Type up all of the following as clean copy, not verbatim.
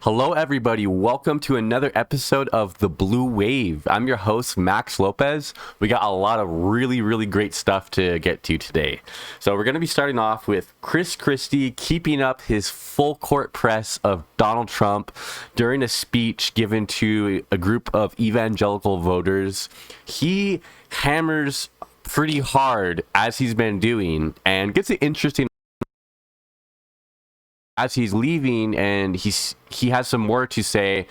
Hello, everybody. Welcome to another episode of The Blue Wave. I'm your host, Max Lopez. We got a lot of really great stuff to get to today. So we're going to be starting off with Chris Christie keeping up his full court press of Donald Trump during a speech given to a group of evangelical voters. He hammers pretty hard as he's been doing and gets an interesting as he's leaving, and he has some more to say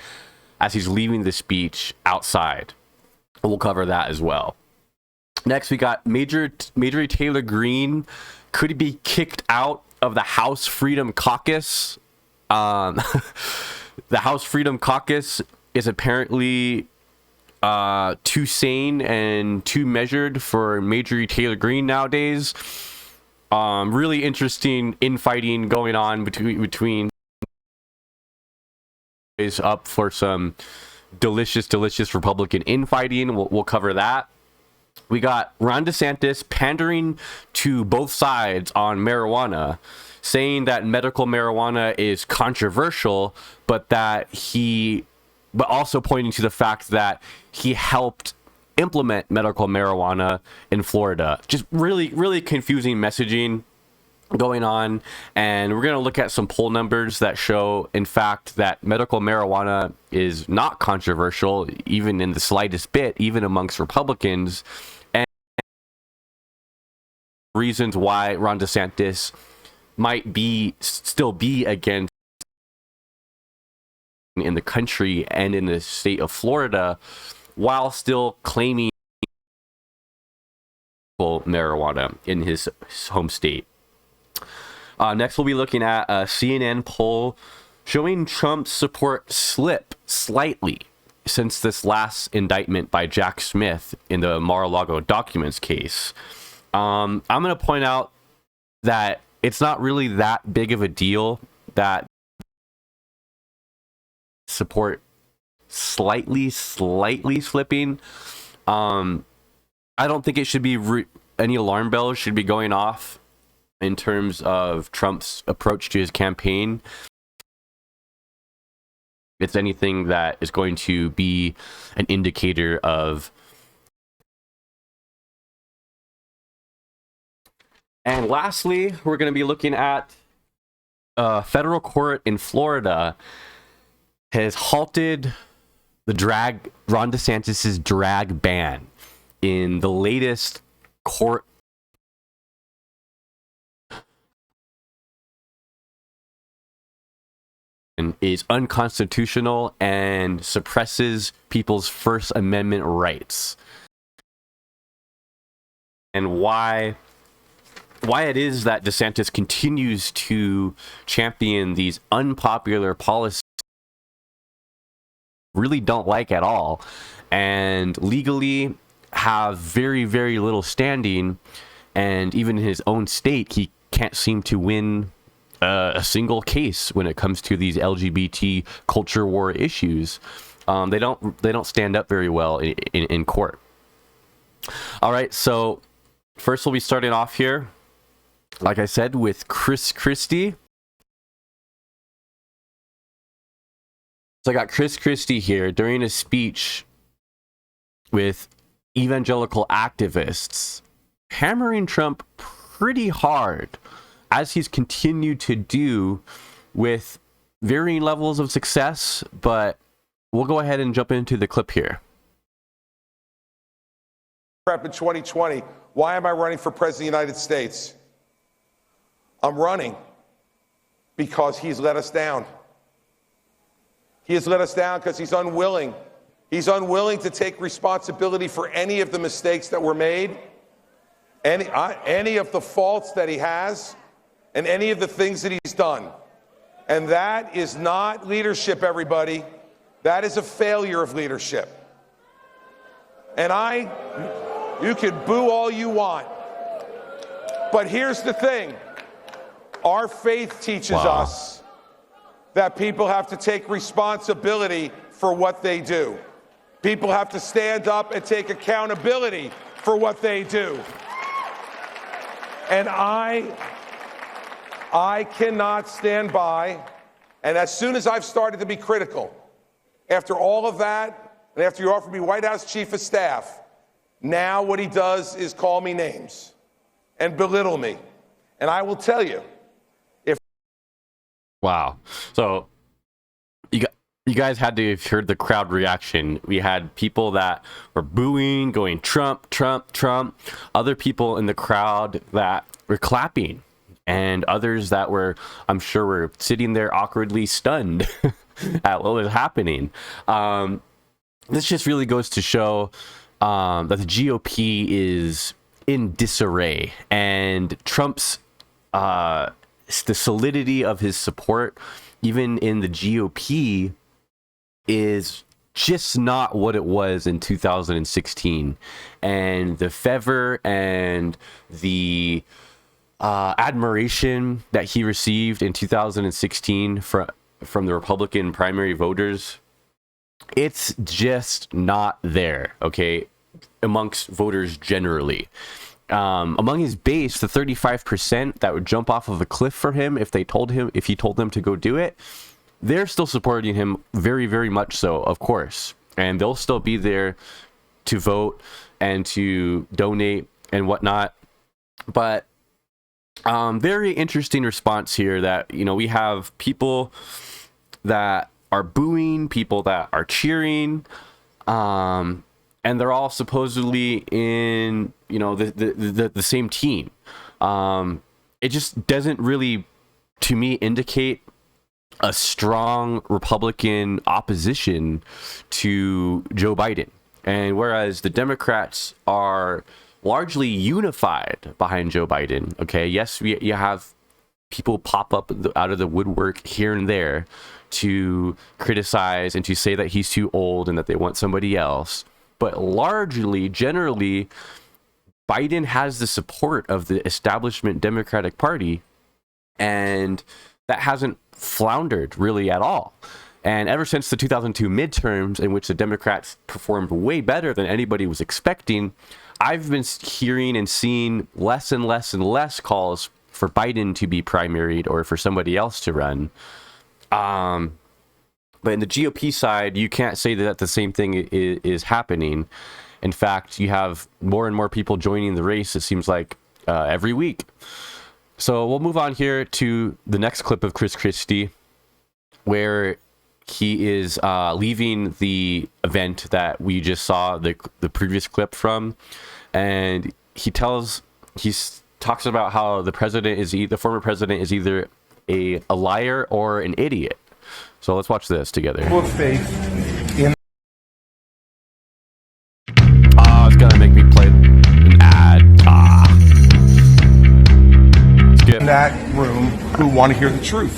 as he's leaving the speech outside. We'll cover that as well. Next, we got Marjorie Taylor Greene could be kicked out of the House Freedom Caucus. The House Freedom Caucus is apparently too sane and too measured for Marjorie Taylor Greene nowadays. Really interesting infighting going on between is up for some delicious Republican infighting. We'll cover that. We got Ron DeSantis pandering to both sides on marijuana, saying that medical marijuana is controversial, but also pointing to the fact that he helped implement medical marijuana in Florida. Just really confusing messaging going on, and we're going to look at some poll numbers that show, in fact, that medical marijuana is not controversial, even in the slightest bit, even amongst Republicans, and reasons why Ron DeSantis might still be against in the country and in the state of Florida, while still claiming marijuana in his home state. Next, we'll be looking at a CNN poll showing Trump's support slip slightly since this last indictment by Jack Smith in the Mar-a-Lago documents case. I'm going to point out that it's not really that big of a deal that support slightly slipping. I don't think it should be any alarm bells should be going off in terms of Trump's approach to his campaign. It's anything that is going to be an indicator of. And lastly, we're going to be looking at a federal court in Florida has halted Ron DeSantis' drag ban in the latest court is unconstitutional and suppresses people's First Amendment rights. And why it is that DeSantis continues to champion these unpopular policies really don't like at all, and legally have very little standing, and even in his own state he can't seem to win a single case when it comes to these LGBT culture war issues. They don't stand up very well in court. All right, so first we'll be starting off here, like I said, with Chris Christie. So I got Chris Christie here during a speech with evangelical activists, hammering Trump pretty hard, as he's continued to do with varying levels of success. But we'll go ahead and jump into the clip here. Prep in 2020. Why am I running for president of the United States? I'm running because he's let us down. He has let us down because he's unwilling. He's unwilling to take responsibility for any of the mistakes that were made, any of the faults that he has, and any of the things that he's done. And that is not leadership, everybody. That is a failure of leadership. And you can boo all you want. But here's the thing. Our faith teaches us that people have to take responsibility for what they do. People have to stand up and take accountability for what they do. And I cannot stand by And as soon as I've started to be critical, after all of that, and after you offered me White House Chief of Staff, now what he does is call me names and belittle me. And I will tell you, Wow. So you guys had to have heard the crowd reaction. We had people that were booing, going Trump, Trump, Trump. Other people in the crowd that were clapping, and others that were, I'm sure, were sitting there awkwardly stunned at what was happening. This just really goes to show that the GOP is in disarray, and Trump's the solidity of his support, even in the GOP, is just not what it was in 2016. And the fervor and the admiration that he received in 2016 from the Republican primary voters, it's just not there, okay, amongst voters generally. Among his base, the 35% that would jump off of a cliff for him if he told them to go do it, they're still supporting him very, very much so, of course. And they'll still be there to vote and to donate and whatnot. But very interesting response here that, we have people that are booing, people that are cheering, and they're all supposedly in, the same team. It just doesn't really, to me, indicate a strong Republican opposition to Joe Biden. And whereas the Democrats are largely unified behind Joe Biden, okay, yes, you have people pop up out of the woodwork here and there to criticize and to say that he's too old and that they want somebody else. But largely, generally, Biden has the support of the establishment Democratic Party, and that hasn't floundered really at all. And ever since the 2002 midterms, in which the Democrats performed way better than anybody was expecting, I've been hearing and seeing less and less and less calls for Biden to be primaried or for somebody else to run. But in the GOP side, you can't say that the same thing is happening. In fact, you have more and more people joining the race, it seems like, every week. So we'll move on here to the next clip of Chris Christie, where he is leaving the event that we just saw the previous clip from. And he talks about how the former president is either a liar or an idiot. So let's watch this together. Full of faith in it's gonna make me play an ad. Skip. that room who want to hear the truth.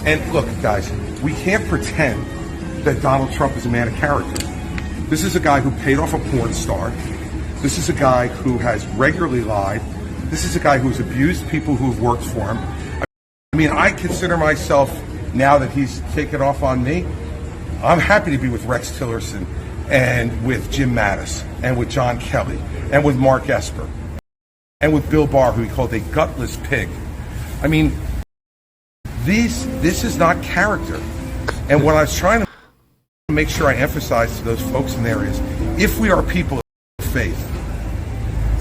And look, guys, we can't pretend that Donald Trump is a man of character. This is a guy who paid off a porn star. This is a guy who has regularly lied. This is a guy who's abused people who have worked for him. I mean, I consider myself, now that he's taken off on me, I'm happy to be with Rex Tillerson and with Jim Mattis and with John Kelly and with Mark Esper and with Bill Barr, who he called a gutless pig. I mean, this is not character. And what I was trying to make sure I emphasize to those folks in there is, if we are people of faith,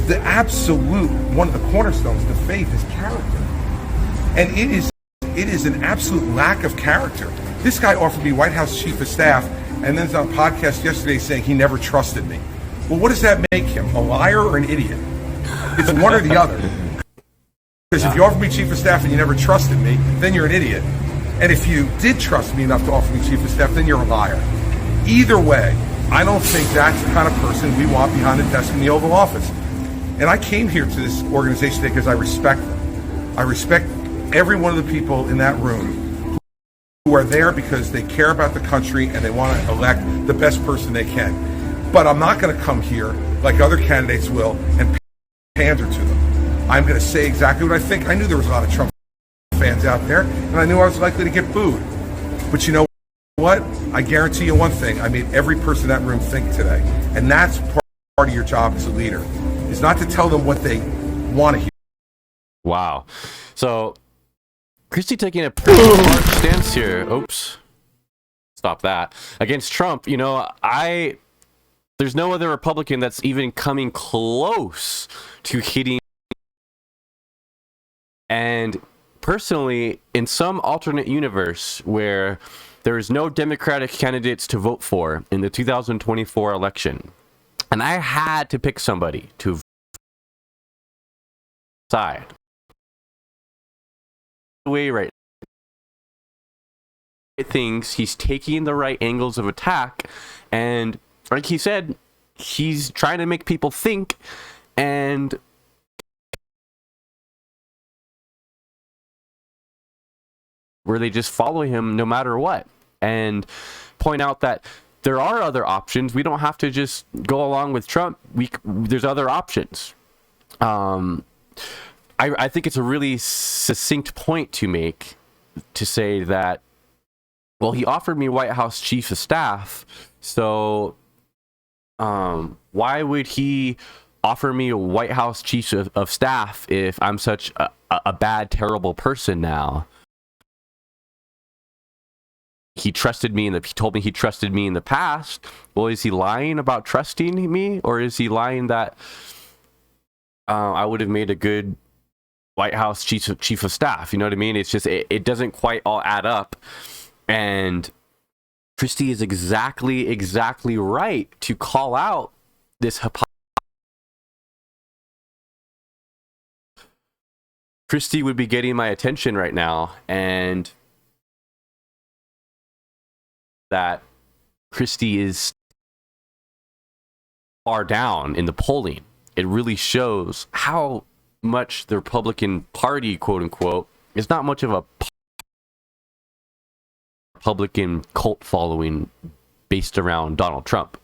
the absolute, one of the cornerstones of faith is character. And it is an absolute lack of character. This guy offered me White House Chief of Staff and then was on a podcast yesterday saying he never trusted me. Well, what does that make him? A liar or an idiot? It's one or the other. Because if you offer me Chief of Staff and you never trusted me, then you're an idiot. And if you did trust me enough to offer me Chief of Staff, then you're a liar. Either way, I don't think that's the kind of person we want behind the desk in the Oval Office. And I came here to this organization today because I respect them. I respect every one of the people in that room who are there because they care about the country and they want to elect the best person they can. But I'm not going to come here like other candidates will and pander to them. I'm going to say exactly what I think. I knew there was a lot of Trump fans out there, and I knew I was likely to get booed. But you know what? I guarantee you one thing. I made every person in that room think today. And that's part of your job as a leader, is not to tell them what they want to hear. Wow. So Christie taking a pretty hard stance here. Oops. Stop that. Against Trump, you know, there's no other Republican that's even coming close to hitting. And personally, in some alternate universe where there is no Democratic candidates to vote for in the 2024 election, and I had to pick somebody to side way right things, he's taking the right angles of attack, and like he said, he's trying to make people think, and where they just follow him no matter what, and point out that there are other options. We don't have to just go along with Trump. There's other options. I think it's a really succinct point to make, to say that, well, he offered me White House Chief of Staff, so why would he offer me a White House Chief of Staff if I'm such a bad, terrible person now? He trusted me, he told me he trusted me in the past. Well, is he lying about trusting me, or is he lying that I would have made a good White House chief of staff? You know what I mean? It's just it doesn't quite all add up, and Christie is exactly right to call out this hypocrisy. Christie would be getting my attention right now, and that Christie is far down in the polling. It really shows how much the Republican Party, quote unquote, is not much of a Republican cult following based around Donald Trump.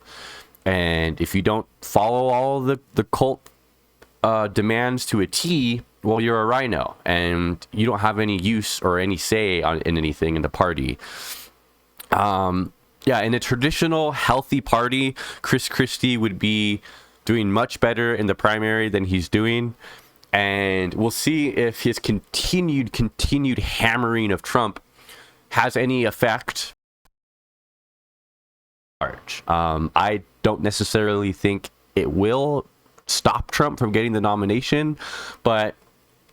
And if you don't follow all the cult demands to a T, well, you're a rhino, and you don't have any use or any say in anything in the party. Yeah, in a traditional healthy party, Chris Christie would be doing much better in the primary than he's doing, and we'll see if his continued hammering of Trump has any effect. I don't necessarily think it will stop Trump from getting the nomination, but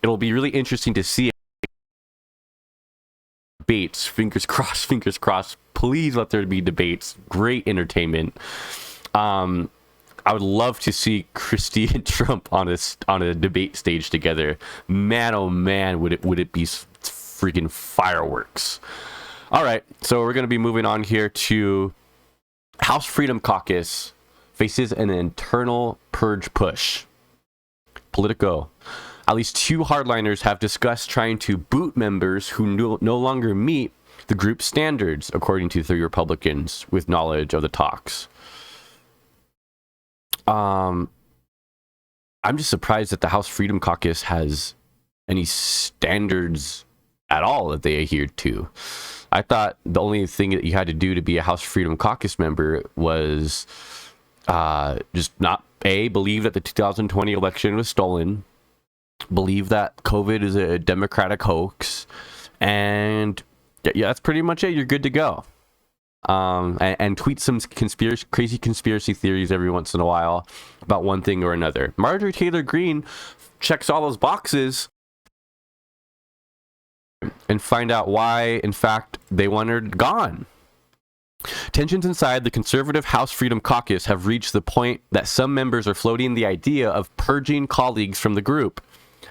it'll be really interesting to see. Debates, fingers crossed. Please let there be debates. Great entertainment. I would love to see Christie and Trump on a debate stage together. Man, oh man, would it be freaking fireworks. All right, so we're going to be moving on here to House Freedom Caucus faces an internal purge push. Politico. At least 2 hardliners have discussed trying to boot members who no longer meet the group's standards, according to 3 Republicans with knowledge of the talks. I'm just surprised that the House Freedom Caucus has any standards at all that they adhered to. I thought the only thing that you had to do to be a House Freedom Caucus member was just not believe that the 2020 election was stolen, believe that COVID is a Democratic hoax, and yeah, that's pretty much it. You're good to go. And tweet some crazy conspiracy theories every once in a while about one thing or another. Marjorie Taylor Greene checks all those boxes and find out why, in fact, they want her gone. Tensions inside the conservative House Freedom Caucus have reached the point that some members are floating the idea of purging colleagues from the group.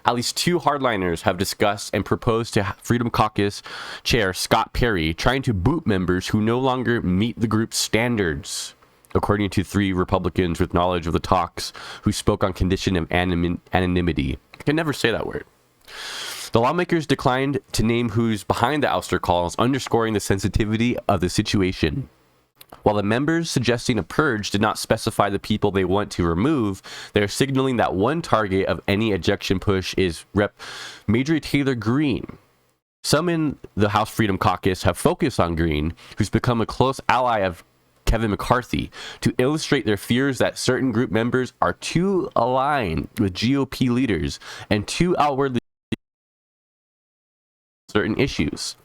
At least 2 hardliners have discussed and proposed to Freedom Caucus Chair Scott Perry trying to boot members who no longer meet the group's standards, according to 3 Republicans with knowledge of the talks who spoke on condition of anonymity. I can never say that word. The lawmakers declined to name who's behind the ouster calls, underscoring the sensitivity of the situation. While the members suggesting a purge did not specify the people they want to remove, they are signaling that one target of any ejection push is Rep. Marjorie Taylor Greene. Some in the House Freedom Caucus have focused on Greene, who's become a close ally of Kevin McCarthy, to illustrate their fears that certain group members are too aligned with GOP leaders and too outwardly certain issues.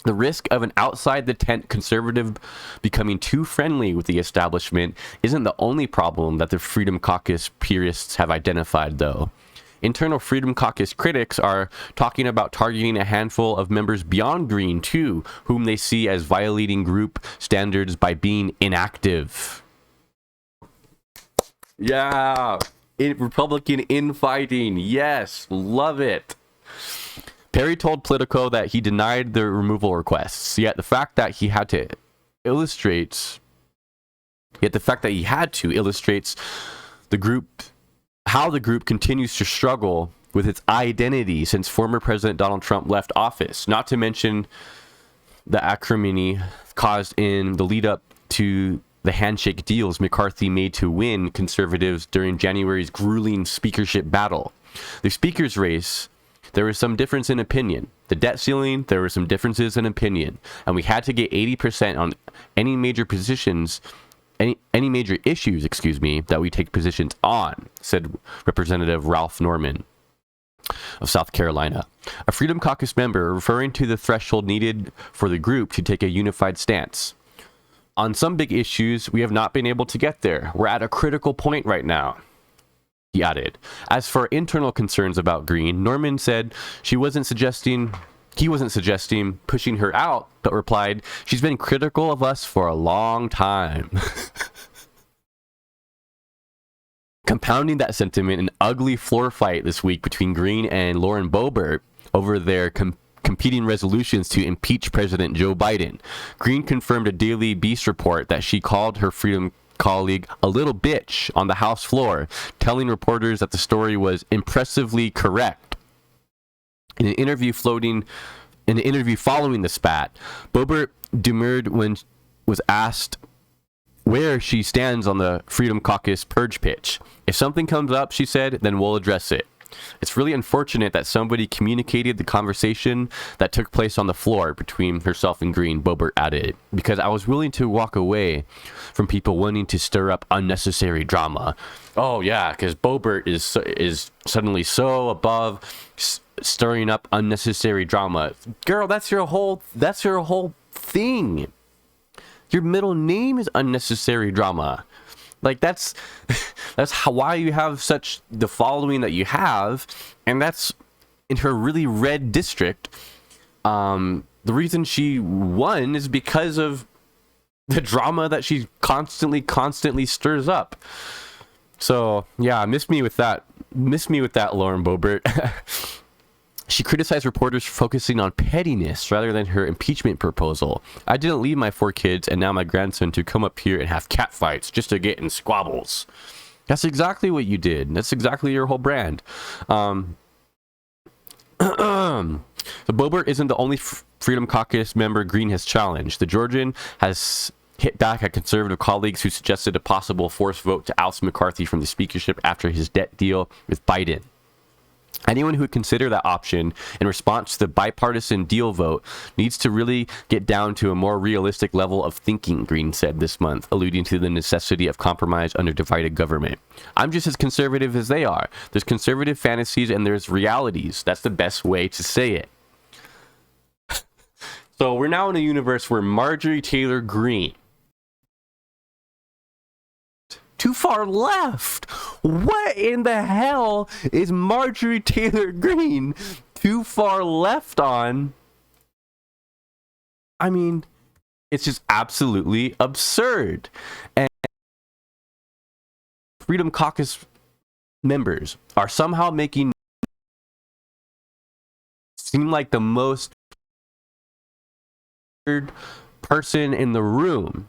The risk of an outside-the-tent conservative becoming too friendly with the establishment isn't the only problem that the Freedom Caucus purists have identified, though. Internal Freedom Caucus critics are talking about targeting a handful of members beyond Green, too, whom they see as violating group standards by being inactive. Yeah, Republican infighting. Yes, love it. Perry told Politico that he denied the removal requests, yet the fact that he had to illustrates the group, how the group continues to struggle with its identity since former President Donald Trump left office, not to mention the acrimony caused in the lead up to the handshake deals McCarthy made to win conservatives during January's grueling speakership battle. The speaker's race, there was some difference in opinion. The debt ceiling, there were some differences in opinion. And we had to get 80% on any major positions, any major issues, that we take positions on, said Representative Ralph Norman of South Carolina, a Freedom Caucus member, referring to the threshold needed for the group to take a unified stance. On some big issues, we have not been able to get there. We're at a critical point right now, he added. As for internal concerns about Green, Norman said he wasn't suggesting pushing her out, but replied, she's been critical of us for a long time. Compounding that sentiment, an ugly floor fight this week between Green and Lauren Boebert over their competing resolutions to impeach President Joe Biden. Green confirmed a Daily Beast report that she called her Freedom colleague a little bitch on the House floor, telling reporters that the story was impressively correct. In an interview following the spat, Boebert demurred when was asked where she stands on the Freedom Caucus purge pitch. If something comes up, she said, then we'll address it. It's really unfortunate that somebody communicated the conversation that took place on the floor between herself and Green, Boebert added, because I was willing to walk away from people wanting to stir up unnecessary drama. Oh yeah, because Boebert is suddenly so above stirring up unnecessary drama. Girl, that's your whole thing. Your middle name is unnecessary drama. Like that's why you have such the following that you have, and that's in her really red district. The reason she won is because of the drama that she constantly stirs up. So yeah, miss me with that, Lauren Boebert. She criticized reporters for focusing on pettiness rather than her impeachment proposal. I didn't leave my 4 kids and now my grandson to come up here and have catfights just to get in squabbles. That's exactly what you did. That's exactly your whole brand. So Boebert isn't the only Freedom Caucus member Green has challenged. The Georgian has hit back at conservative colleagues who suggested a possible forced vote to oust McCarthy from the speakership after his debt deal with Biden. Anyone who would consider that option in response to the bipartisan deal vote needs to really get down to a more realistic level of thinking, Green said this month, alluding to the necessity of compromise under divided government. I'm just as conservative as they are. There's conservative fantasies and there's realities. That's the best way to say it. So we're now in a universe where Marjorie Taylor Greene, too far left. What in the hell is Marjorie Taylor Greene too far left on? I mean, it's just absolutely absurd. And Freedom Caucus members are somehow making seem like the most person in the room.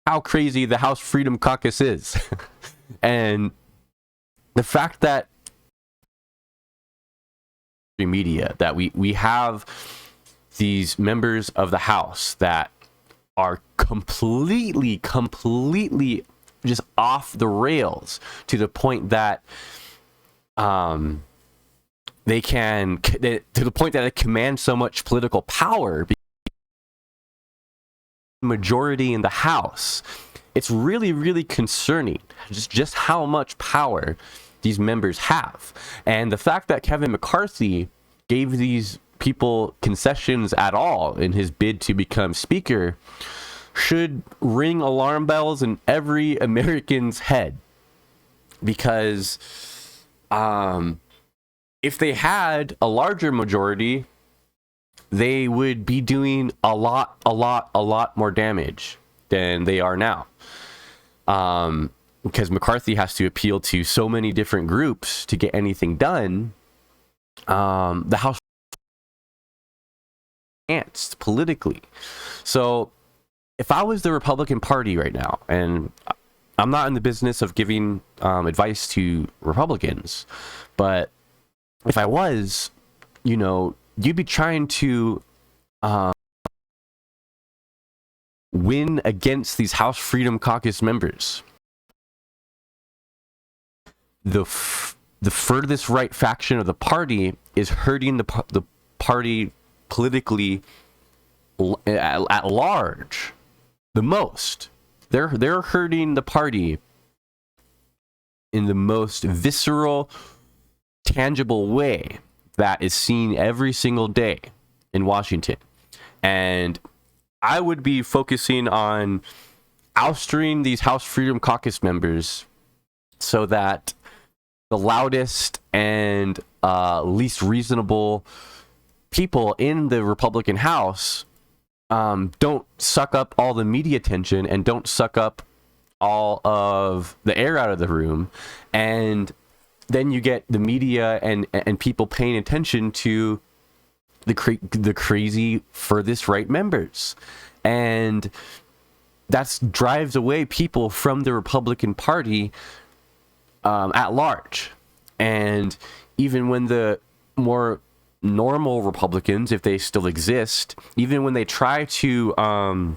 How crazy the House Freedom Caucus is. And the fact that media, that we have these members of the House that are completely just off the rails to the point that they command so much political power, majority in the House. It's really concerning just how much power these members have. And the fact that Kevin McCarthy gave these people concessions at all in his bid to become speaker should ring alarm bells in every American's head. Because if they had a larger majority, they would be doing a lot more damage than they are now. Because McCarthy has to appeal to so many different groups to get anything done. The House advanced politically. So if I was the Republican Party right now, and I'm not in the business of giving advice to Republicans, but if I was, you'd be trying to win against these House Freedom Caucus members. The furthest right faction of the party is hurting the party politically at large the most. They're hurting the party in the most visceral, tangible way that is seen every single day in Washington. And I would be focusing on ousting these House Freedom Caucus members so that the loudest and least reasonable people in the Republican House don't suck up all the media attention and don't suck up all of the air out of the room. And then you get the media and people paying attention to the crazy furthest right members. And that drives away people from the Republican Party at large. And even when the more normal Republicans, if they still exist, even when they try to kind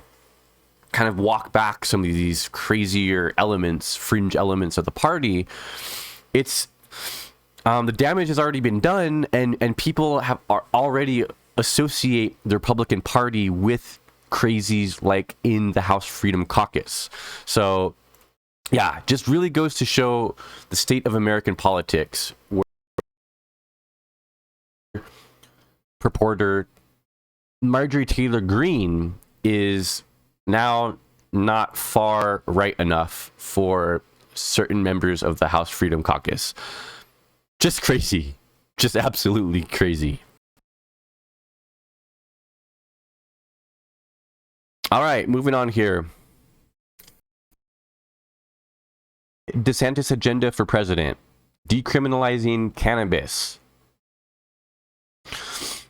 of walk back some of these crazier elements, fringe elements of the party, it's the damage has already been done, and people are already associate the Republican Party with crazies like in the House Freedom Caucus. So yeah, just really goes to show the state of American politics, where purporter Marjorie Taylor Greene is now not far right enough for certain members of the House Freedom Caucus. Just crazy. Just absolutely crazy. All right, moving on here. DeSantis agenda for president: decriminalizing cannabis.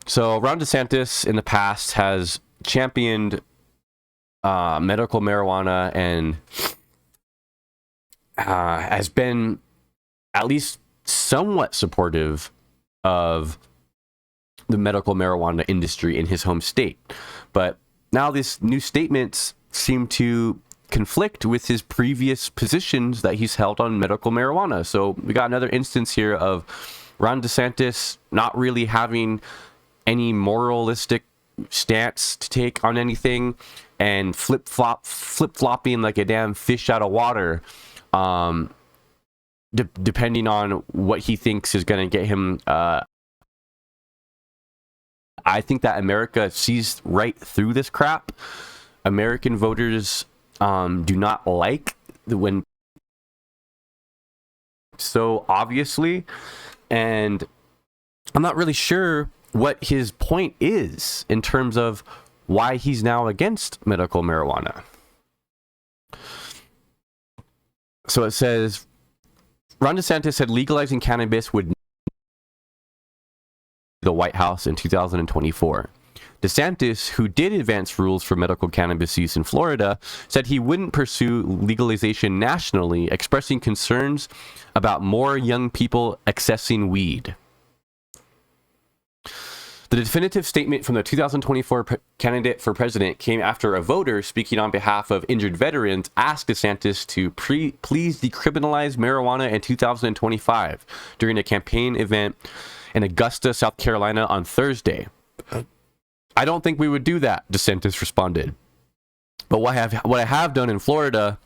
So Ron DeSantis in the past has championed medical marijuana and has been at least somewhat supportive of the medical marijuana industry in his home state. But now these new statements seem to conflict with his previous positions that he's held on medical marijuana. So we got another instance here of Ron DeSantis not really having any moralistic stance to take on anything, and flip-flopping like a damn fish out of water, depending on what he thinks is going to get him. I think that America sees right through this crap. American voters do not like when so obviously, and I'm not really sure what his point is in terms of why he's now against medical marijuana. So it says Ron DeSantis said legalizing cannabis would the White House in 2024. DeSantis, who did advance rules for medical cannabis use in Florida, said he wouldn't pursue legalization nationally, expressing concerns about more young people accessing weed. The definitive statement from the 2024 candidate for president came after a voter speaking on behalf of injured veterans asked DeSantis to please decriminalize marijuana in 2025 during a campaign event in Augusta, South Carolina on Thursday. I don't think we would do that, DeSantis responded. But what I have done in Florida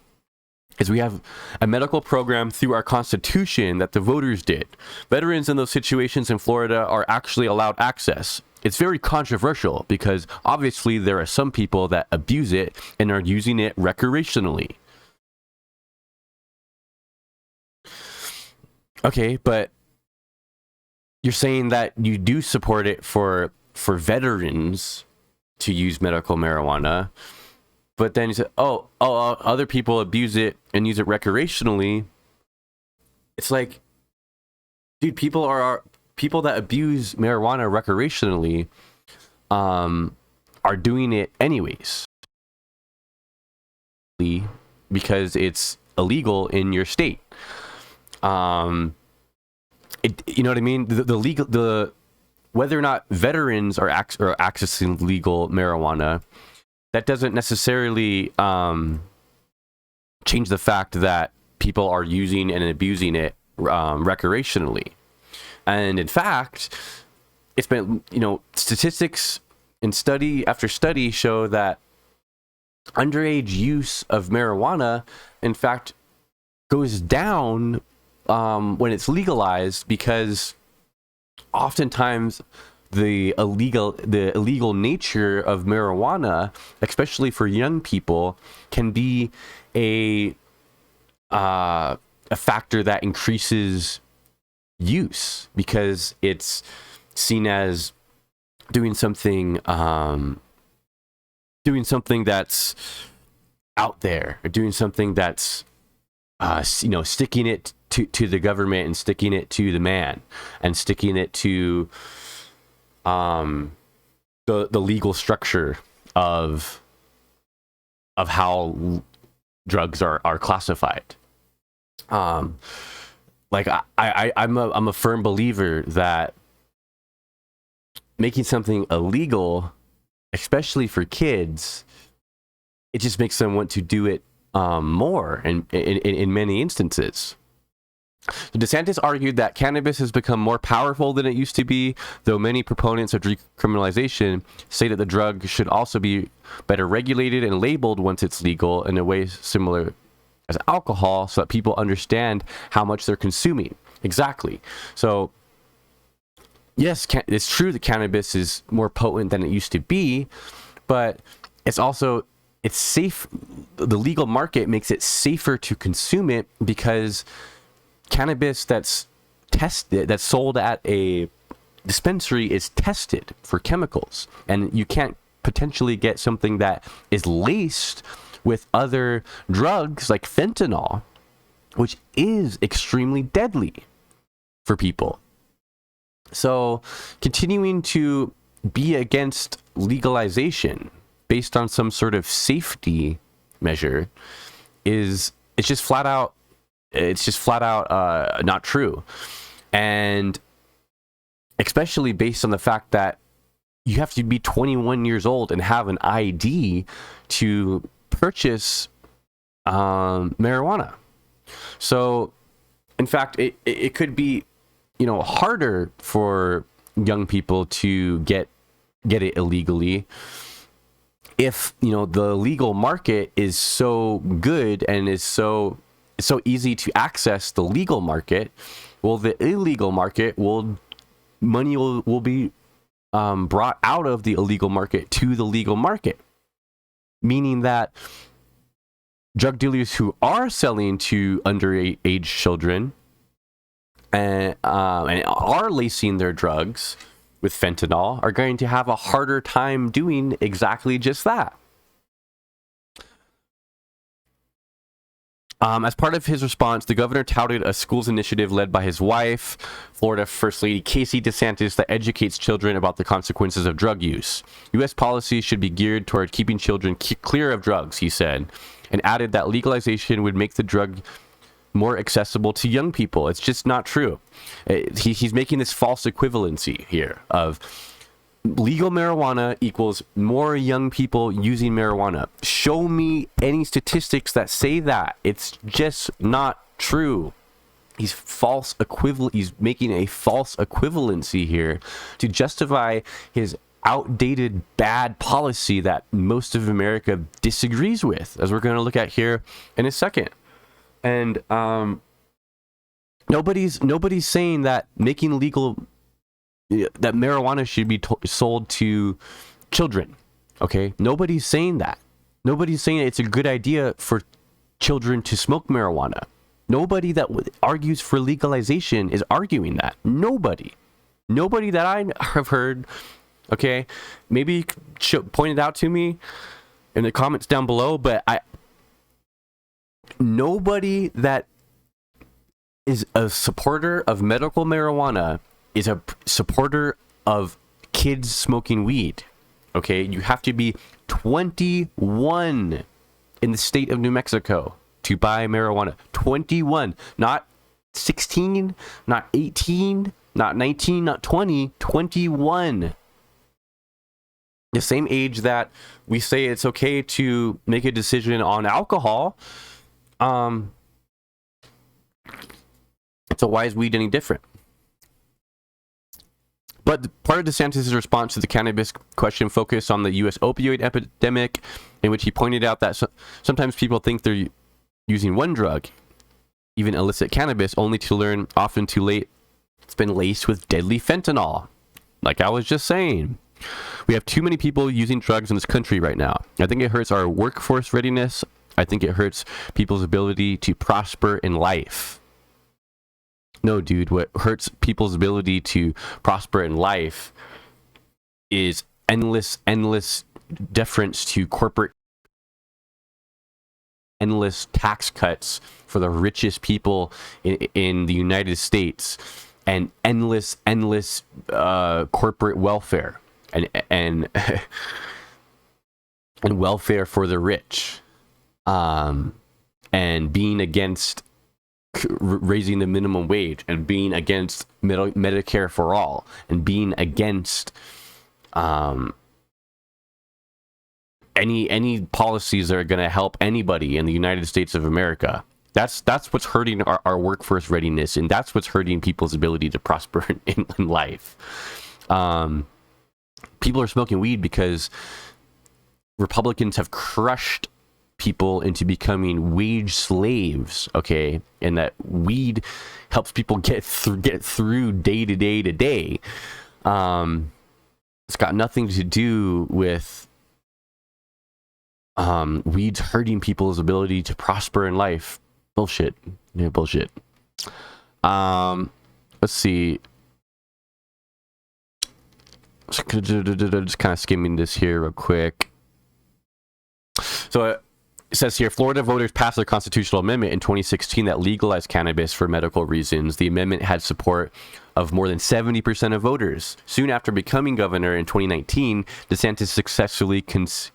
is we have a medical program through our Constitution that the voters did. Veterans in those situations in Florida are actually allowed access. It's very controversial because obviously there are some people that abuse it and are using it recreationally. Okay, but you're saying that you do support it for veterans to use medical marijuana. But then you say, other people abuse it and use it recreationally. It's like, dude, people that abuse marijuana recreationally are doing it anyways because it's illegal in your state. You know what I mean? Whether or not veterans are accessing legal marijuana, that doesn't necessarily change the fact that people are using and abusing it recreationally. And in fact, it's been, statistics and study after study show that underage use of marijuana, in fact, goes down when it's legalized, because oftentimes the illegal nature of marijuana, especially for young people, can be a factor that increases use, because it's seen as doing something that's out there, or doing something that's sticking it to the government, and sticking it to the man, and sticking it to the legal structure of how drugs are classified. Like I'm a firm believer that making something illegal, especially for kids, it just makes them want to do it more in many instances. So DeSantis argued that cannabis has become more powerful than it used to be, though many proponents of decriminalization say that the drug should also be better regulated and labeled once it's legal, in a way similar as alcohol, so that people understand how much they're consuming. Exactly. So yes, it's true that cannabis is more potent than it used to be, but it's safe. The legal market makes it safer to consume it, because cannabis that's sold at a dispensary is tested for chemicals, and you can't potentially get something that is laced with other drugs like fentanyl, which is extremely deadly for people. So continuing to be against legalization based on some sort of safety measure it's just flat out not true. And especially based on the fact that you have to be 21 years old and have an ID to purchase marijuana. So in fact, it could be harder for young people to get it illegally if the legal market is so good and is so easy to access the legal market. Well, the illegal market money will be brought out of the illegal market to the legal market, meaning that drug dealers who are selling to underage children and are lacing their drugs with fentanyl are going to have a harder time doing exactly just that. As part of his response, the governor touted a schools initiative led by his wife, Florida First Lady Casey DeSantis, that educates children about the consequences of drug use. U.S. policy should be geared toward keeping children clear of drugs, he said, and added that legalization would make the drug more accessible to young people. It's just not true. He's making this false equivalency here of legal marijuana equals more young people using marijuana. Show me any statistics that say that. It's just not true. He's making a false equivalency here to justify his outdated bad policy that most of America disagrees with, as we're going to look at here in a second. And nobody's saying that making legal that marijuana should be sold to children. Okay, nobody's saying that. Nobody's saying it's a good idea for children to smoke marijuana. Nobody that argues for legalization is arguing that. Nobody that I have heard. Okay, maybe point it out to me in the comments down below, but nobody that is a supporter of medical marijuana is a supporter of kids smoking weed. Okay, you have to be 21 in the state of New Mexico to buy marijuana. 21, not 16, not 18, not 19, not 20, 21. The same age that we say it's okay to make a decision on alcohol. So why is weed any different? But part of DeSantis' response to the cannabis question focused on the U.S. opioid epidemic, in which he pointed out that sometimes people think they're using one drug, even illicit cannabis, only to learn often too late it's been laced with deadly fentanyl. Like I was just saying. We have too many people using drugs in this country right now. I think it hurts our workforce readiness. I think it hurts people's ability to prosper in life. No, dude, what hurts people's ability to prosper in life is endless deference to corporate, endless tax cuts for the richest people in the United States, and endless corporate welfare. And welfare for the rich, and being against raising the minimum wage, and being against Medicare for all, and being against any policies that are going to help anybody in the United States of America. That's what's hurting our workforce readiness, and that's what's hurting people's ability to prosper in life. People are smoking weed because Republicans have crushed people into becoming wage slaves, okay? And that weed helps people get through day to day. It's got nothing to do with weeds hurting people's ability to prosper in life. Bullshit. Yeah, bullshit. Let's see. Just kind of skimming this here real quick. So it says here, Florida voters passed a constitutional amendment in 2016 that legalized cannabis for medical reasons. The amendment had support of more than 70% of voters. Soon after becoming governor in 2019, DeSantis successfully convinced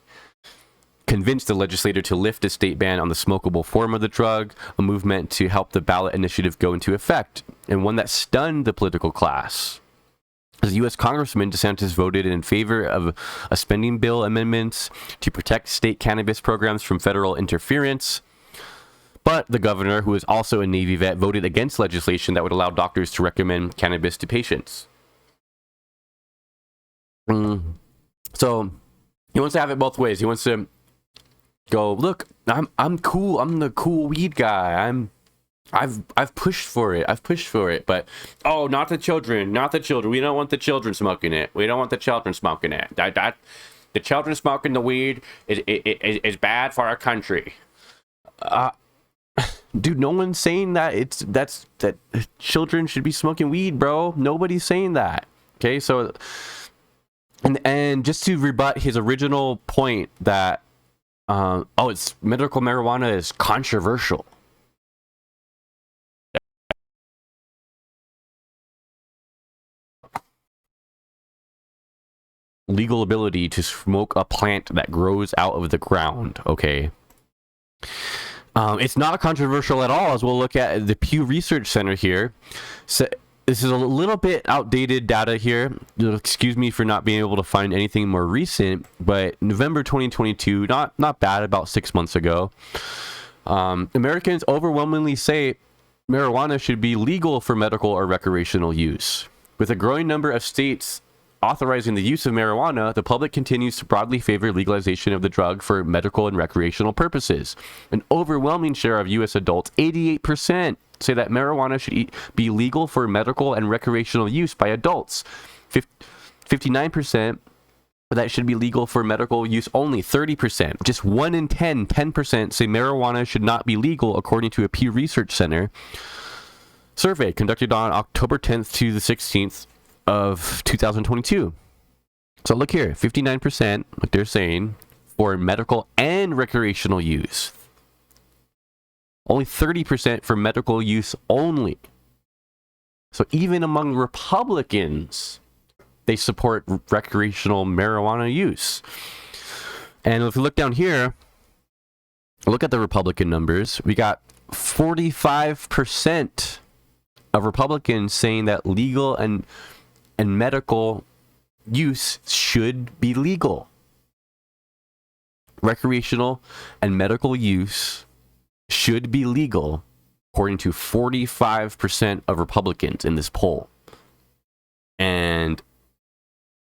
the legislature to lift a state ban on the smokable form of the drug, a movement to help the ballot initiative go into effect, and one that stunned the political class. As a U.S. Congressman, DeSantis voted in favor of a spending bill amendments to protect state cannabis programs from federal interference. But the governor, who is also a Navy vet, voted against legislation that would allow doctors to recommend cannabis to patients. So he wants to have it both ways. He wants to go, look, I'm cool. I'm the cool weed guy. I've pushed for it, but not the children. We don't want the children smoking it. The children smoking the weed is bad for our country. Dude, no one's saying that that children should be smoking weed, bro. Nobody's saying that. Okay, so and just to rebut his original point that it's medical marijuana is controversial. Legal ability to smoke a plant that grows out of the ground, okay? It's not controversial at all, as we'll look at the Pew Research Center here. So this is a little bit outdated data here. Excuse me for not being able to find anything more recent, but November 2022, not bad, about 6 months ago. Americans overwhelmingly say marijuana should be legal for medical or recreational use, with a growing number of states authorizing the use of marijuana, the public continues to broadly favor legalization of the drug for medical and recreational purposes. An overwhelming share of U.S. adults, 88%, say that marijuana should be legal for medical and recreational use by adults. 59% that it should be legal for medical use only. 30%, just 1 in 10% say marijuana should not be legal, according to a Pew Research Center survey conducted on October 10th to the 16th of 2022. So look here, 59%, what they're saying, for medical and recreational use. Only 30% for medical use only. So even among Republicans, they support recreational marijuana use. And if you look down here, look at the Republican numbers. We got 45% of Republicans saying that legal and medical use should be legal. Recreational and medical use should be legal, according to 45% of Republicans in this poll. And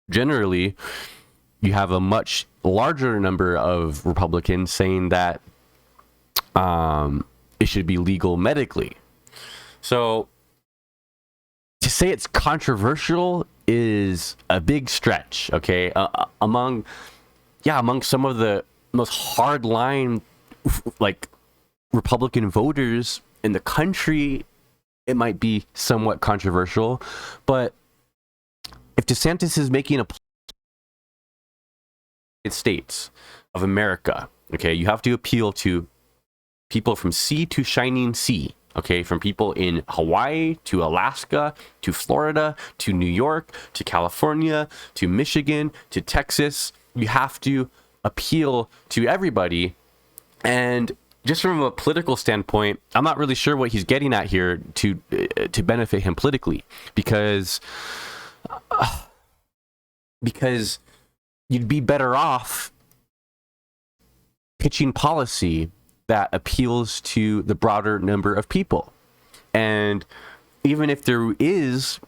generally, you have a much larger number of Republicans saying that it should be legal medically. So to say it's controversial is a big stretch, okay? Among some of the most hardline, like, Republican voters in the country, it might be somewhat controversial. But if DeSantis is making a States of America, okay, you have to appeal to people from sea to shining sea, okay, from people in Hawaii to Alaska to Florida to New York to California to Michigan to Texas. You have to appeal to everybody. And just from a political standpoint, I'm not really sure what he's getting at here to benefit him politically, because you'd be better off pitching policy that appeals to the broader number of people. And even if there is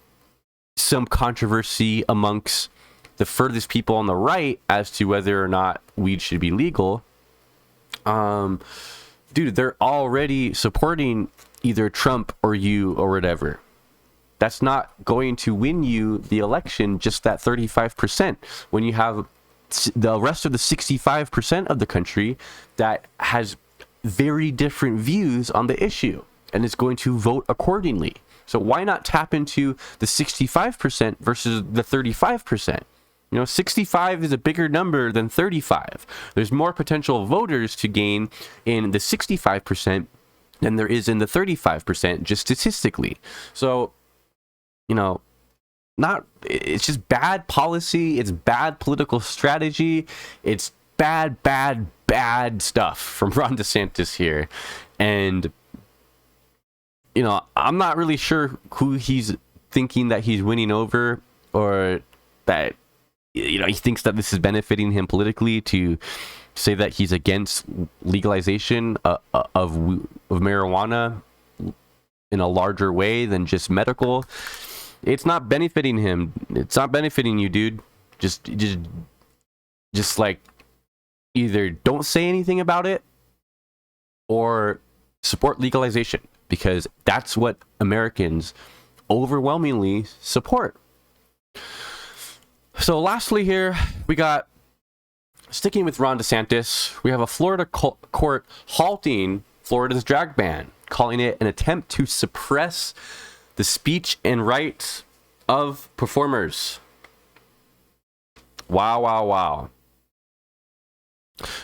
some controversy amongst the furthest people on the right as to whether or not weed should be legal, dude, they're already supporting either Trump or you or whatever. That's not going to win you the election, just that 35%, when you have the rest of the 65% of the country that has very different views on the issue and is going to vote accordingly. So why not tap into the 65% versus the 35%? 65 is a bigger number than 35. There's more potential voters to gain in the 65% than there is in the 35%, just statistically. So, it's just bad policy. It's bad political strategy. It's bad stuff from Ron DeSantis here. And, I'm not really sure who he's thinking that he's winning over, or that, he thinks that this is benefiting him politically to say that he's against legalization of marijuana in a larger way than just medical. It's not benefiting him. It's not benefiting you, dude. Just like, either don't say anything about it or support legalization, because that's what Americans overwhelmingly support. So lastly here, we got, sticking with Ron DeSantis, we have a Florida court halting Florida's drag ban, calling it an attempt to suppress the speech and rights of performers. Wow.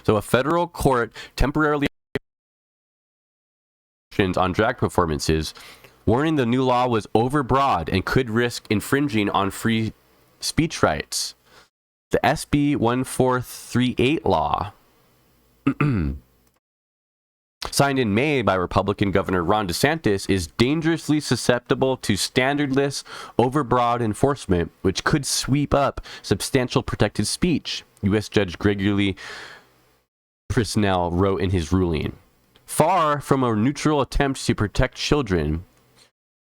So a federal court temporarily on drag performances, warning the new law was overbroad and could risk infringing on free speech rights. The SB 1438 law, signed in May by Republican Governor Ron DeSantis, is dangerously susceptible to standardless, overbroad enforcement, which could sweep up substantial protected speech, U.S. Judge Gregory Prisnell wrote in his ruling. Far from a neutral attempt to protect children,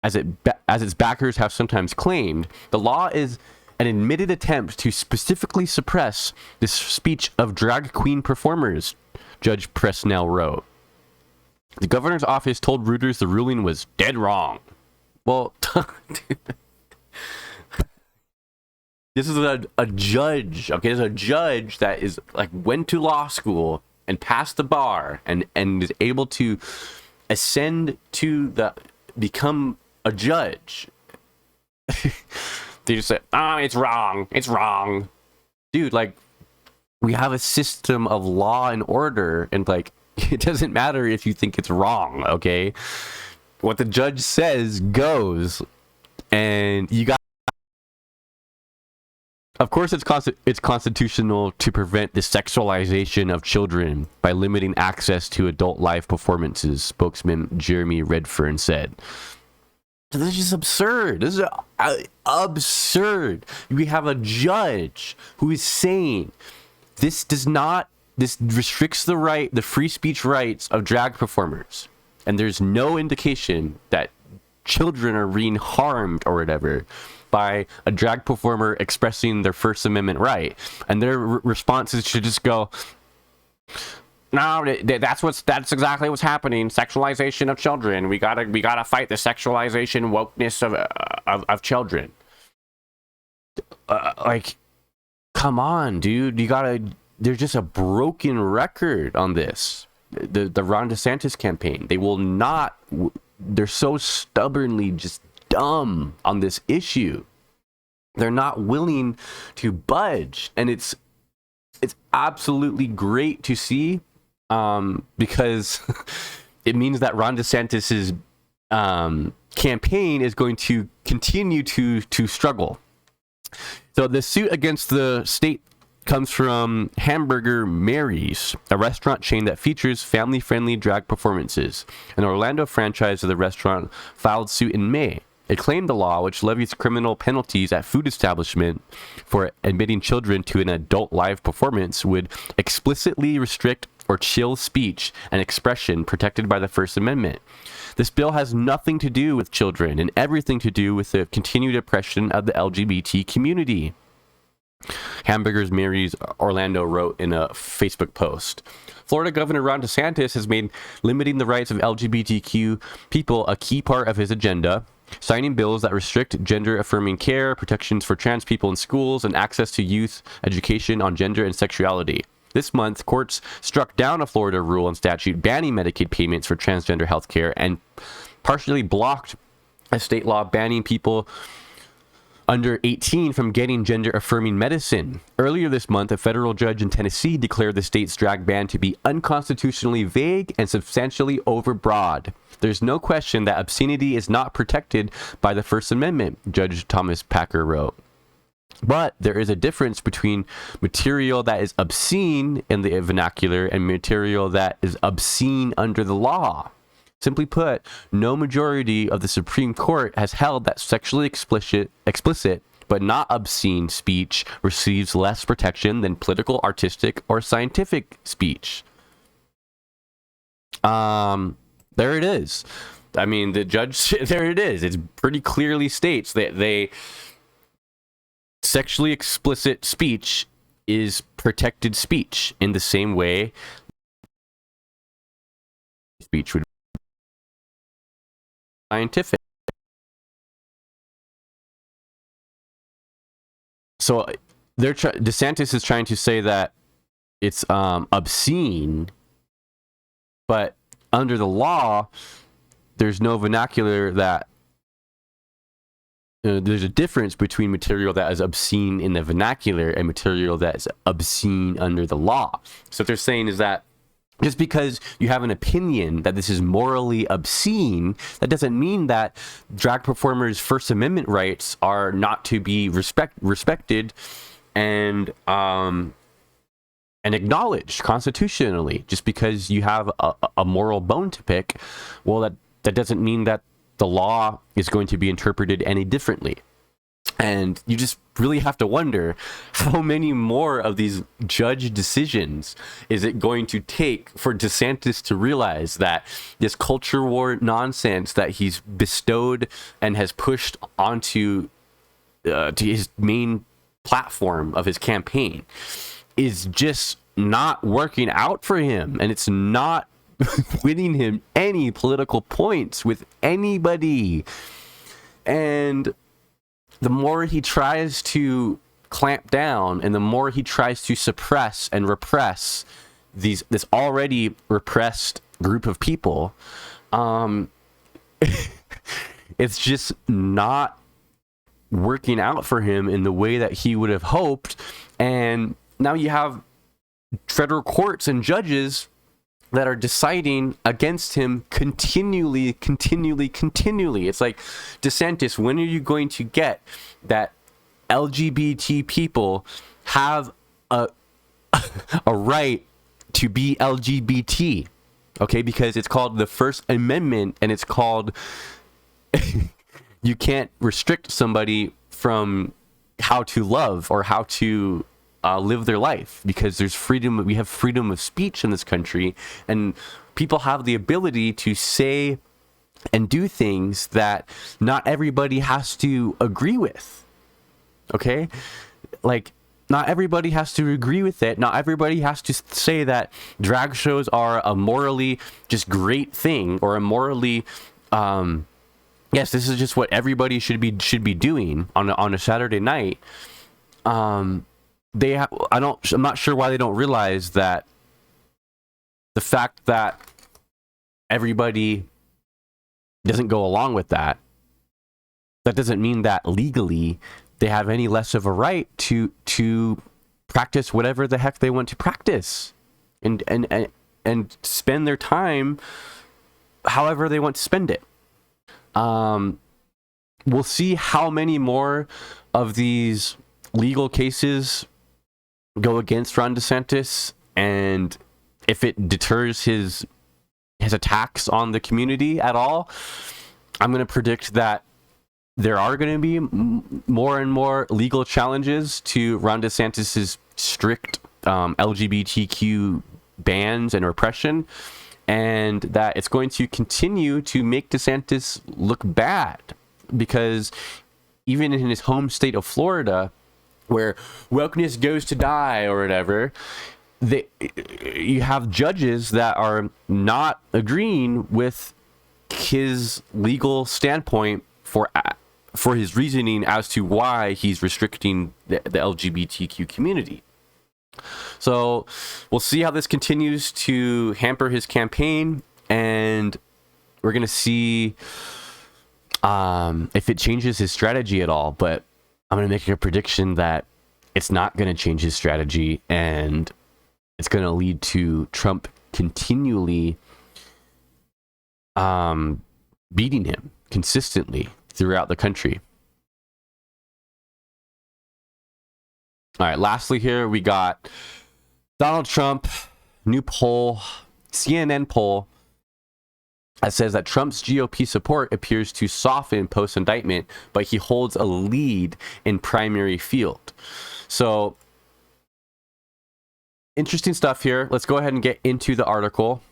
as its backers have sometimes claimed, the law is an admitted attempt to specifically suppress the speech of drag queen performers, Judge Presnell wrote. The governor's office told Reuters the ruling was dead wrong. Well, dude, this is a judge, okay? There's a judge that is like went to law school and passed the bar and is able to ascend to become a judge. They just say, it's wrong. It's wrong. Dude, like, we have a system of law and order, and like, it doesn't matter if you think it's wrong, okay? What the judge says goes, and you got. Of course, it's constitutional to prevent the sexualization of children by limiting access to adult live performances, spokesman Jeremy Redfern said. So this is just absurd. This is absurd. We have a judge who is saying this restricts the free speech rights of drag performers. And there's no indication that children are being harmed or whatever by a drag performer expressing their First Amendment right. And their responses should just go, no, that's exactly what's happening. Sexualization of children. We gotta fight the sexualization wokeness of children. Like, come on, dude. There's just a broken record on this. The Ron DeSantis campaign. They will not. They're so stubbornly just dumb on this issue. They're not willing to budge, and it's absolutely great to see. Because it means that Ron DeSantis's campaign is going to continue to struggle. So the suit against the state comes from Hamburger Mary's, a restaurant chain that features family-friendly drag performances. An Orlando franchise of the restaurant filed suit in May. It claimed the law, which levies criminal penalties at food establishment for admitting children to an adult live performance, would explicitly restrict or chill speech and expression protected by the First Amendment. This bill has nothing to do with children and everything to do with the continued oppression of the LGBT community. Hamburgers Mary's Orlando wrote in a Facebook post. Florida Governor Ron DeSantis has made limiting the rights of LGBTQ people a key part of his agenda, signing bills that restrict gender-affirming care, protections for trans people in schools, and access to youth education on gender and sexuality. This month, courts struck down a Florida rule and statute banning Medicaid payments for transgender health care and partially blocked a state law banning people under 18 from getting gender-affirming medicine. Earlier this month, a federal judge in Tennessee declared the state's drag ban to be unconstitutionally vague and substantially overbroad. There's no question that obscenity is not protected by the First Amendment, Judge Thomas Packer wrote. But there is a difference between material that is obscene in the vernacular and material that is obscene under the law. Simply put, no majority of the Supreme Court has held that sexually explicit but not obscene speech receives less protection than political, artistic, or scientific speech. There it is. I mean, the judge, there it is. It pretty clearly states that sexually explicit speech is protected speech in the same way speech would be scientific. So DeSantis is trying to say that it's obscene, but under the law, there's no vernacular that there's a difference between material that is obscene in the vernacular and material that is obscene under the law. So what they're saying is that just because you have an opinion that this is morally obscene, that doesn't mean that drag performers' First Amendment rights are not to be respected and acknowledged constitutionally. Just because you have a moral bone to pick, well, that doesn't mean that the law is going to be interpreted any differently. And you just really have to wonder how many more of these judge decisions is it going to take for DeSantis to realize that this culture war nonsense that he's bestowed and has pushed onto to his main platform of his campaign is just not working out for him, and it's not winning him any political points with anybody. And the more he tries to clamp down and the more he tries to suppress and repress this already repressed group of people, it's just not working out for him in the way that he would have hoped. And now you have federal courts and judges that are deciding against him continually. It's like, DeSantis, when are you going to get that LGBT people have a right to be LGBT? Okay, because it's called the First Amendment, and it's called you can't restrict somebody from how to love or how to live their life, because there's freedom. We have freedom of speech in this country, and people have the ability to say and do things that not everybody has to agree with. Okay, like, not everybody has to agree with it. Not everybody has to say that drag shows are a morally just great thing, or a morally yes, this is just what everybody should be doing on a Saturday night. I'm not sure why they don't realize that the fact that everybody doesn't go along with that doesn't mean that legally they have any less of a right to practice whatever the heck they want to practice, and spend their time however they want to spend it. We'll see how many more of these legal cases go against Ron DeSantis, and if it deters his attacks on the community at all. I'm going to predict that there are going to be more and more legal challenges to Ron DeSantis's strict LGBTQ bans and repression, and that it's going to continue to make DeSantis look bad, because even in his home state of Florida, where wokeness goes to die or whatever, you have judges that are not agreeing with his legal standpoint for his reasoning as to why he's restricting the LGBTQ community. So we'll see how this continues to hamper his campaign, and we're going to see if it changes his strategy at all. But I'm going to make a prediction that it's not going to change his strategy, and it's going to lead to Trump continually beating him consistently throughout the country. All right, lastly here, we got Donald Trump, new poll, CNN poll, that says that Trump's GOP support appears to soften post-indictment, but he holds a lead in primary field. So, interesting stuff here. Let's go ahead and get into the article.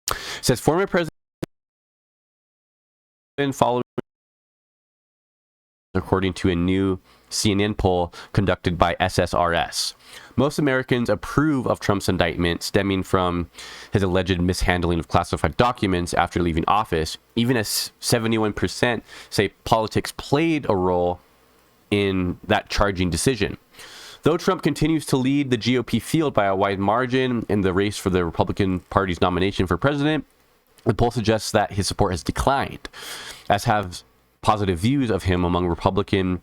It says, former president following, according to a new CNN poll conducted by SSRS. Most Americans approve of Trump's indictment stemming from his alleged mishandling of classified documents after leaving office, even as 71% say politics played a role in that charging decision. Though Trump continues to lead the GOP field by a wide margin in the race for the Republican Party's nomination for president, the poll suggests that his support has declined, as have positive views of him among Republican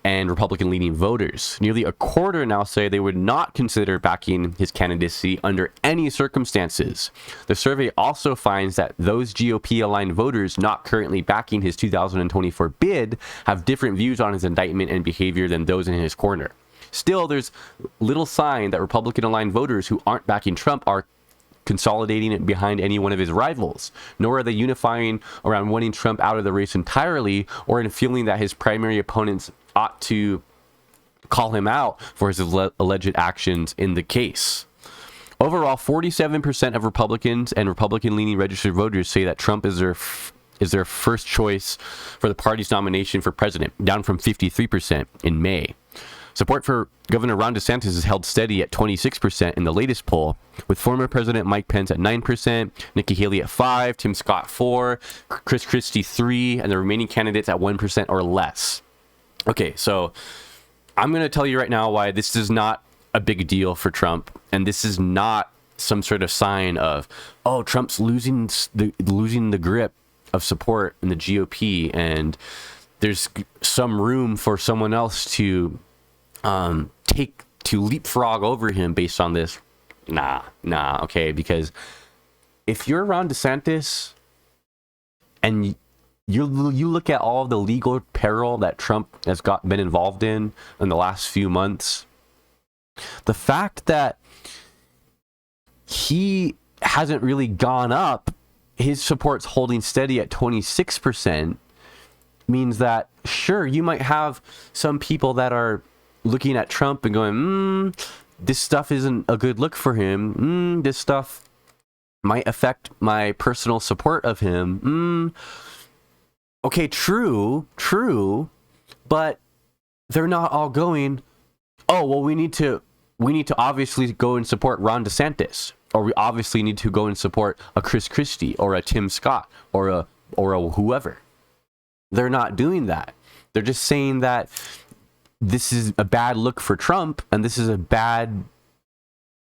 and Republican-leaning voters. Nearly a quarter now say they would not consider backing his candidacy under any circumstances. The survey also finds that those GOP-aligned voters not currently backing his 2024 bid have different views on his indictment and behavior than those in his corner. Still, there's little sign that Republican-aligned voters who aren't backing Trump are consolidating it behind any one of his rivals, nor are they unifying around wanting Trump out of the race entirely, or in feeling that his primary opponents ought to call him out for his alleged actions in the case. Overall, 47% of Republicans and Republican-leaning registered voters say that Trump is their is their first choice for the party's nomination for president, down from 53% in May. Support for Governor Ron DeSantis is held steady at 26% in the latest poll, with former President Mike Pence at 9%, Nikki Haley at 5%, Tim Scott 4%, Chris Christie 3%, and the remaining candidates at 1% or less. Okay, so I'm going to tell you right now why this is not a big deal for Trump, and this is not some sort of sign of, oh, Trump's losing the grip of support in the GOP, and there's some room for someone else to leapfrog over him based on this. Nah, okay, because if you're Ron DeSantis and you look at all of the legal peril that Trump has been involved in the last few months, the fact that he hasn't really gone up, his support's holding steady at 26%, means that, sure, you might have some people that are looking at Trump and going, this stuff isn't a good look for him. This stuff might affect my personal support of him. Okay, true, but they're not all going, oh, well, we need to obviously go and support Ron DeSantis, or we obviously need to go and support a Chris Christie or a Tim Scott or a whoever. They're not doing that. They're just saying that this is a bad look for Trump, and this is a bad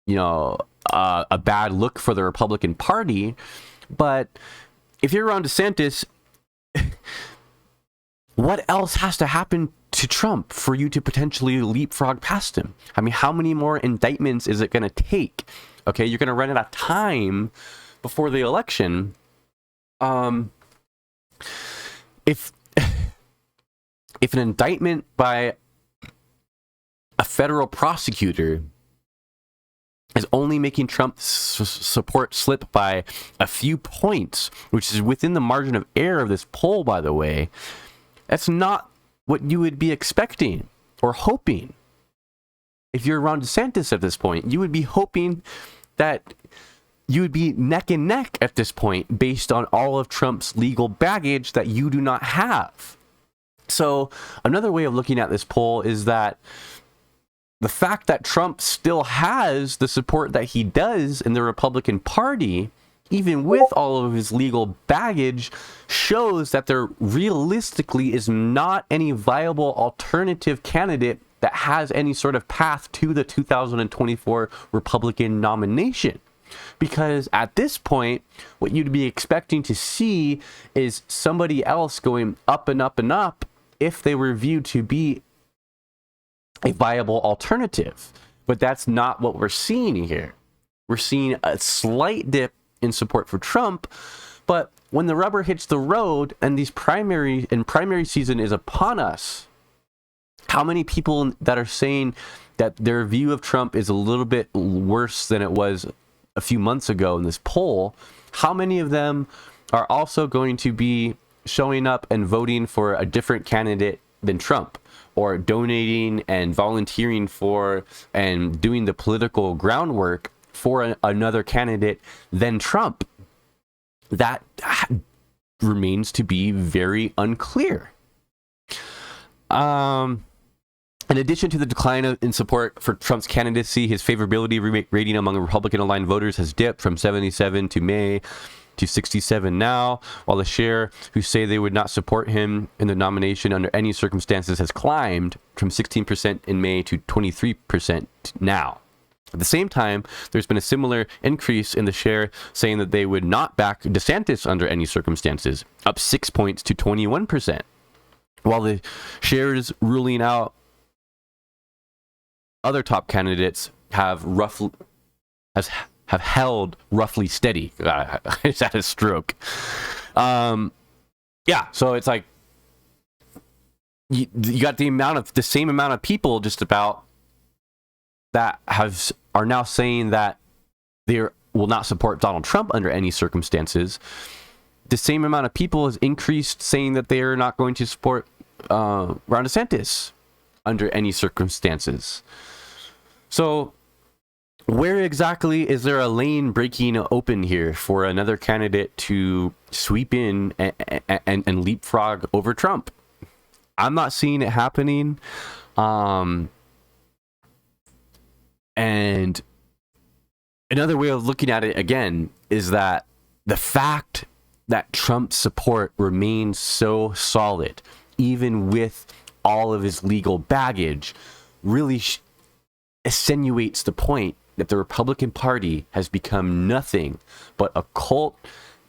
look for the Republican Party. But if you're Ron DeSantis, what else has to happen to Trump for you to potentially leapfrog past him? I mean, how many more indictments is it going to take? Okay, you're going to run out of time before the election. If an indictment by a federal prosecutor is only making Trump's support slip by a few points, which is within the margin of error of this poll, by the way, that's not what you would be expecting or hoping. If you're Ron DeSantis at this point, you would be hoping that you would be neck and neck at this point based on all of Trump's legal baggage that you do not have. So another way of looking at this poll is that the fact that Trump still has the support that he does in the Republican Party, even with all of his legal baggage, shows that there realistically is not any viable alternative candidate that has any sort of path to the 2024 Republican nomination. Because at this point, what you'd be expecting to see is somebody else going up and up and up if they were viewed to be a viable alternative. But that's not what we're seeing here. We're seeing a slight dip in support for Trump, but when the rubber hits the road and primary season is upon us, how many people that are saying that their view of Trump is a little bit worse than it was a few months ago in this poll, how many of them are also going to be showing up and voting for a different candidate than Trump, or donating and volunteering for and doing the political groundwork for another candidate than Trump? That remains to be very unclear. In addition to the decline in support for Trump's candidacy, his favorability rating among Republican-aligned voters has dipped from 77 to May to 67 now, while the share who say they would not support him in the nomination under any circumstances has climbed from 16% in May to 23% now. At the same time, there's been a similar increase in the share saying that they would not back DeSantis under any circumstances, up 6 points to 21%, while the shares ruling out other top candidates have held roughly steady. I just had a stroke. Yeah, so it's like you got the same amount of people just about that are now saying that they will not support Donald Trump under any circumstances. The same amount of people has increased saying that they are not going to support Ron DeSantis under any circumstances. So where exactly is there a lane breaking open here for another candidate to sweep in and leapfrog over Trump? I'm not seeing it happening. And another way of looking at it again is that the fact that Trump's support remains so solid, even with all of his legal baggage, really accentuates the point that the Republican Party has become nothing but a cult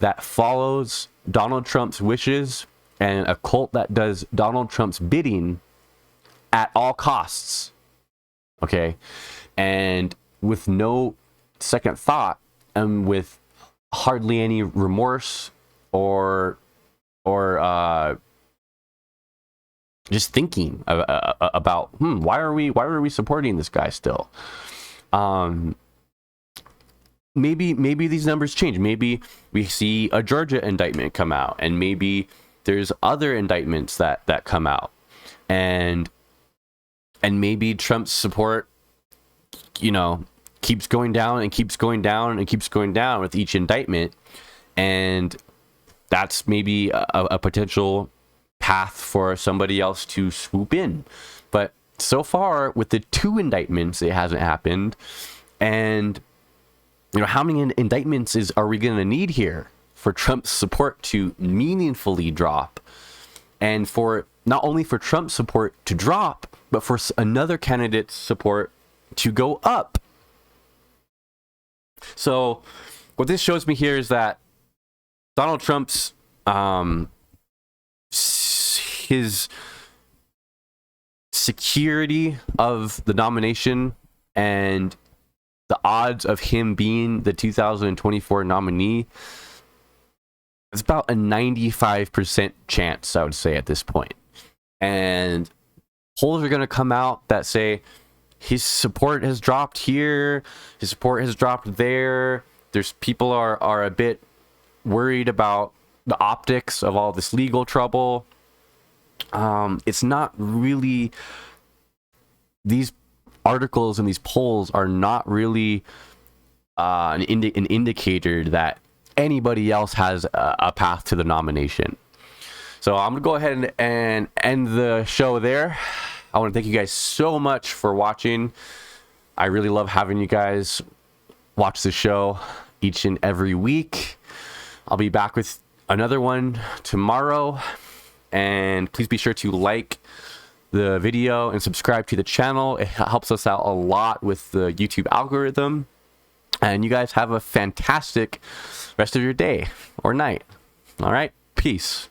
that follows Donald Trump's wishes and a cult that does Donald Trump's bidding at all costs. Okay? And with no second thought and with hardly any remorse or just thinking about why are we supporting this guy still? Maybe these numbers change. Maybe we see a Georgia indictment come out, and maybe there's other indictments that come out, and maybe Trump's support, keeps going down and keeps going down and keeps going down with each indictment, and that's maybe a potential path for somebody else to swoop in. But so far, with the 2 indictments, it hasn't happened. And how many indictments are we going to need here for Trump's support to meaningfully drop, and for not only for Trump's support to drop, but for another candidate's support to go up? So what this shows me here is that Donald Trump's his security of the nomination and the odds of him being the 2024 nominee, it's about a 95% chance, I would say, at this point. And polls are going to come out that say his support has dropped here, his support has dropped there. There's people are a bit worried about the optics of all this legal trouble. It's not really, these articles and these polls are not really an indicator that anybody else has a path to the nomination. So I'm gonna go ahead and end the show there. I want to thank you guys so much for watching. I really love having you guys watch the show each and every week. I'll be back with another one tomorrow. And please be sure to like the video and subscribe to the channel. It helps us out a lot with the YouTube algorithm. And you guys have a fantastic rest of your day or night. All right, peace.